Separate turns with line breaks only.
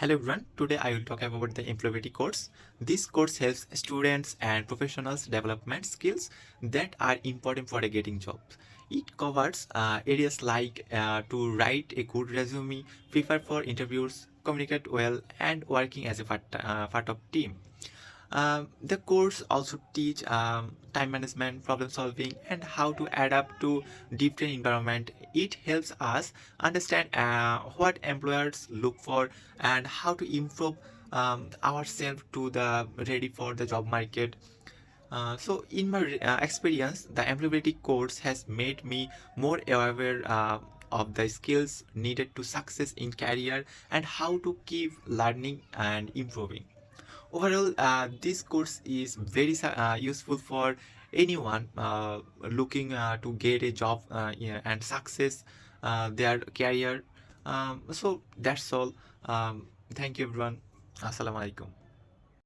Hello everyone, today I will talk about the employability course. This course helps students and professionals development skills that are important for getting jobs. It covers areas like to write a good resume, prepare for interviews, communicate well, and working as a part of team. The course also teach time management, problem solving, and how to adapt to different environment. It helps us understand what employers look for and how to improve ourselves to the ready for the job market. So in my experience, the employability course has made me more aware of the skills needed to success in career and how to keep learning and improving. Overall, this course is very useful for anyone looking to get a job yeah, and success their career. So that's all. Thank you everyone. Assalamu alaikum.